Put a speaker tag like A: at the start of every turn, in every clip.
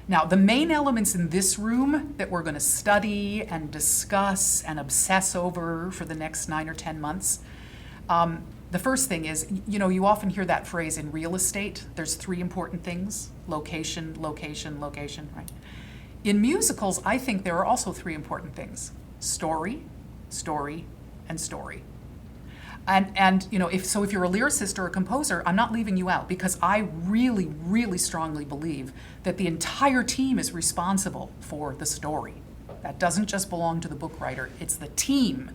A: Now, the main elements in this room that we're going to study and discuss and obsess over for the next 9 or 10 months, the first thing is, you often hear that phrase in real estate. There's 3 important things: location, location, location, right? In musicals, I think there are also 3 important things: story, story, and story. And if you're a lyricist or a composer, I'm not leaving you out, because I really, really strongly believe that the entire team is responsible for the story. That doesn't just belong to the book writer. It's the team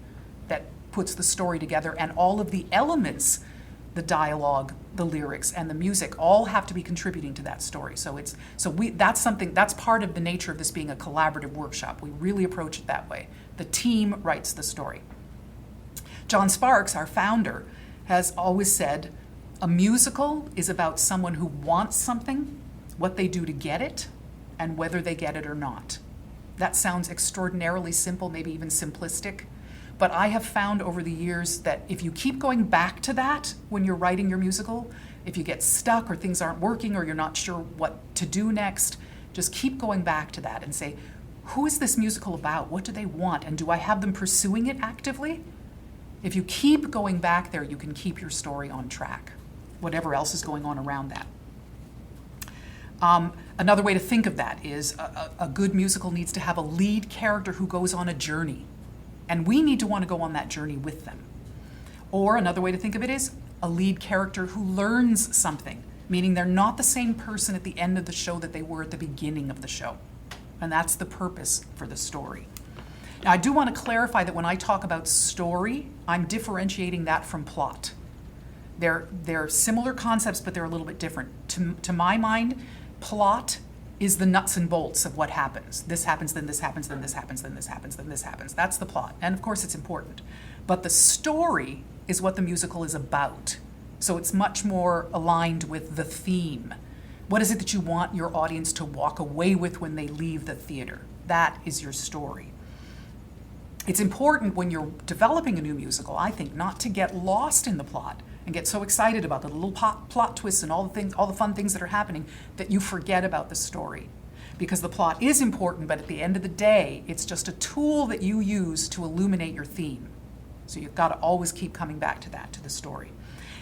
A: that puts the story together, and all of the elements, the dialogue, the lyrics, and the music, all have to be contributing to that story. That's part of the nature of this being a collaborative workshop. We really approach it that way. The team writes the story. John Sparks, our founder, has always said, a musical is about someone who wants something, what they do to get it, and whether they get it or not. That sounds extraordinarily simple, maybe even simplistic, but I have found over the years that if you keep going back to that when you're writing your musical, if you get stuck or things aren't working or you're not sure what to do next, just keep going back to that and say, who is this musical about? What do they want? And do I have them pursuing it actively? If you keep going back there, you can keep your story on track, whatever else is going on around that. Another way to think of that is a good musical needs to have a lead character who goes on a journey, and we need to want to go on that journey with them. Or another way to think of it is a lead character who learns something, meaning they're not the same person at the end of the show that they were at the beginning of the show. And that's the purpose for the story. Now, I do want to clarify that when I talk about story, I'm differentiating that from plot. They're similar concepts, but they're a little bit different. To my mind, plot is the nuts and bolts of what happens. This happens, then this happens, then this happens, then this happens, then this happens. That's the plot. And of course, it's important. But the story is what the musical is about. So it's much more aligned with the theme. What is it that you want your audience to walk away with when they leave the theater? That is your story. It's important when you're developing a new musical, I think, not to get lost in the plot and get so excited about the little plot twists and all the fun things that are happening that you forget about the story. Because the plot is important, but at the end of the day, it's just a tool that you use to illuminate your theme. So you've got to always keep coming back to that, to the story.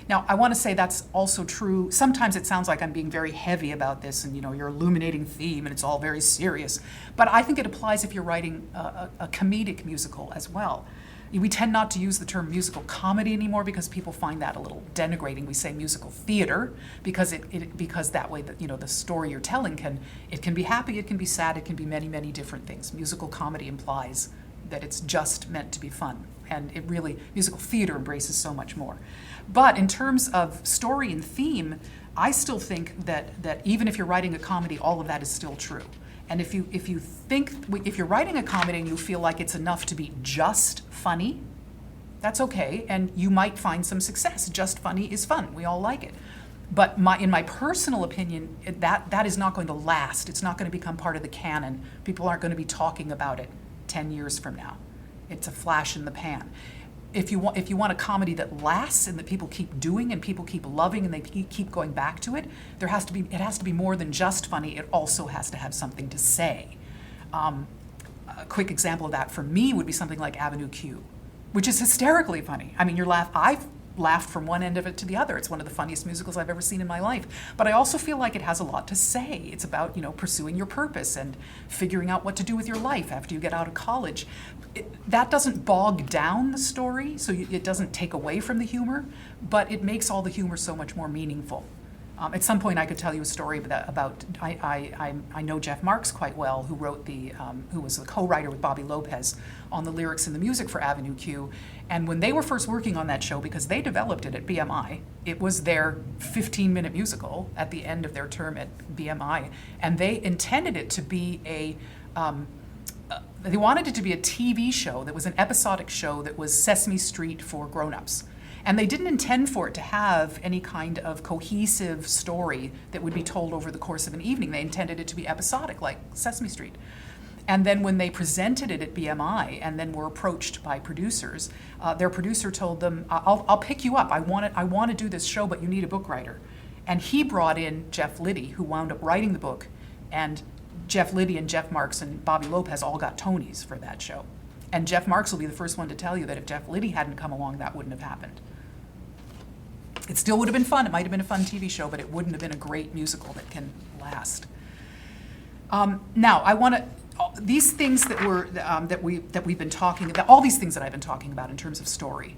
A: Now, I want to say that's also true. Sometimes it sounds like I'm being very heavy about this and, you're illuminating theme and it's all very serious. But I think it applies if you're writing a comedic musical as well. We tend not to use the term musical comedy anymore because people find that a little denigrating. We say musical theater because because that way the story you're telling can be happy, it can be sad, it can be many, many different things. Musical comedy implies that it's just meant to be fun. And musical theater embraces so much more. But in terms of story and theme, I still think that even if you're writing a comedy, all of that is still true. And if you're writing a comedy and you feel like it's enough to be just funny, that's okay, and you might find some success. Just funny is fun. We all like it. But in my personal opinion, that is not going to last. It's not going to become part of the canon. People aren't going to be talking about it 10 years from now. It's a flash in the pan. If you want a comedy that lasts and that people keep doing and people keep loving and they keep going back to it, it has to be more than just funny. It also has to have something to say. A quick example of that for me would be something like Avenue Q, which is hysterically funny. I mean, I've laughed from one end of it to the other. It's one of the funniest musicals I've ever seen in my life. But I also feel like it has a lot to say. It's about, pursuing your purpose and figuring out what to do with your life after you get out of college. That doesn't bog down the story, so it doesn't take away from the humor, but it makes all the humor so much more meaningful. At some point, I could tell you a story about I know Jeff Marks quite well, who wrote who was the co-writer with Bobby Lopez on the lyrics and the music for Avenue Q. And when they were first working on that show, because they developed it at BMI, it was their 15-minute musical at the end of their term at BMI, and they intended it to be they wanted it to be a TV show that was an episodic show that was Sesame Street for grown-ups. And they didn't intend for it to have any kind of cohesive story that would be told over the course of an evening. They intended it to be episodic, like Sesame Street. And then when they presented it at BMI and then were approached by producers, their producer told them, I'll pick you up. I want to do this show, but you need a book writer. And he brought in Jeff Liddy, who wound up writing the book. And Jeff Liddy and Jeff Marks and Bobby Lopez all got Tonys for that show. And Jeff Marks will be the first one to tell you that if Jeff Liddy hadn't come along, that wouldn't have happened. It still would have been fun. It might have been a fun TV show, but it wouldn't have been a great musical that can last. Now, I want to, these things that we've been talking about, all these things that I've been talking about in terms of story,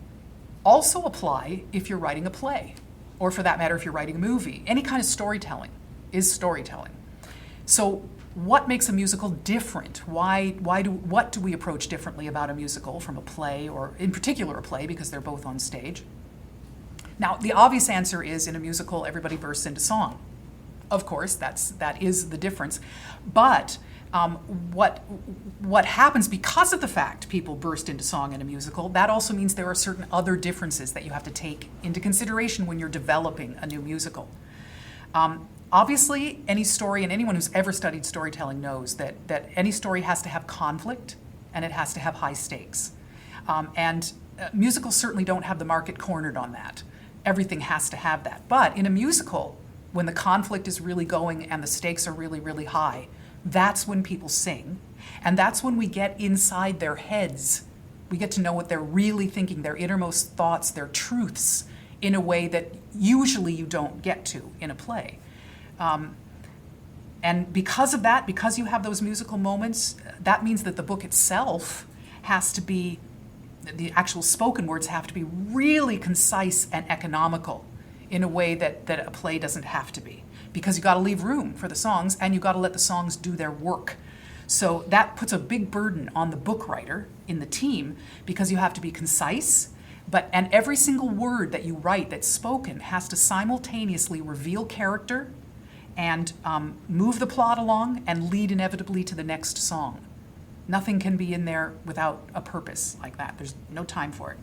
A: also apply if you're writing a play, or for that matter, if you're writing a movie. Any kind of storytelling is storytelling. So what makes a musical different? What do we approach differently about a musical from a play, or in particular a play, because they're both on stage? Now, the obvious answer is in a musical, everybody bursts into song. Of course, that is the difference. But what happens because of the fact people burst into song in a musical, that also means there are certain other differences that you have to take into consideration when you're developing a new musical. Obviously, any story, and anyone who's ever studied storytelling knows that any story has to have conflict and it has to have high stakes. Musicals certainly don't have the market cornered on that. Everything has to have that. But in a musical, when the conflict is really going and the stakes are really, really high, that's when people sing. And that's when we get inside their heads. We get to know what they're really thinking, their innermost thoughts, their truths, in a way that usually you don't get to in a play. And because of that, because you have those musical moments, that means that the book itself has to be, the actual spoken words have to be really concise and economical in a way that a play doesn't have to be. Because you got to leave room for the songs, and you got to let the songs do their work. So that puts a big burden on the book writer in the team, because you have to be concise, and every single word that you write that's spoken has to simultaneously reveal character and move the plot along and lead inevitably to the next song. Nothing can be in there without a purpose like that. There's no time for it.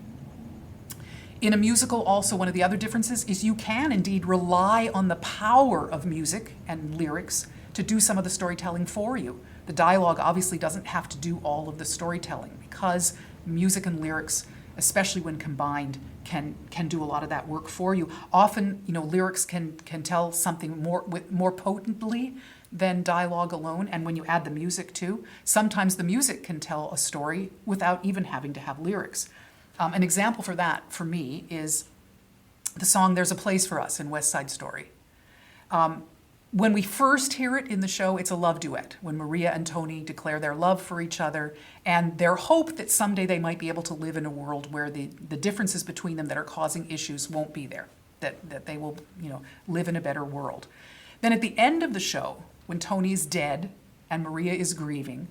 A: In a musical, also, one of the other differences is you can indeed rely on the power of music and lyrics to do some of the storytelling for you. The dialogue obviously doesn't have to do all of the storytelling, because music and lyrics, especially when combined, can do a lot of that work for you. Often, lyrics can tell something more potently than dialogue alone, and when you add the music too, sometimes the music can tell a story without even having to have lyrics. An example for that, for me, is the song There's a Place for Us in West Side Story. When we first hear it in the show, it's a love duet, when Maria and Tony declare their love for each other and their hope that someday they might be able to live in a world where the differences between them that are causing issues won't be there, that they will live in a better world. Then at the end of the show, when Tony is dead and Maria is grieving,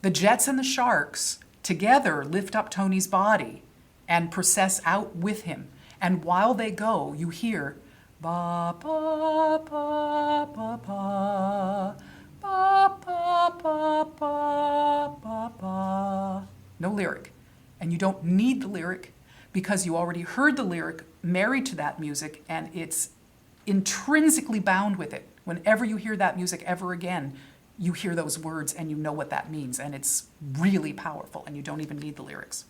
A: the Jets and the Sharks together lift up Tony's body and process out with him. And while they go, you hear ba ba ba ba ba ba ba ba ba ba ba. No lyric. And you don't need the lyric, because you already heard the lyric married to that music, and it's intrinsically bound with it. Whenever you hear that music ever again, you hear those words and you know what that means, and it's really powerful, and you don't even need the lyrics.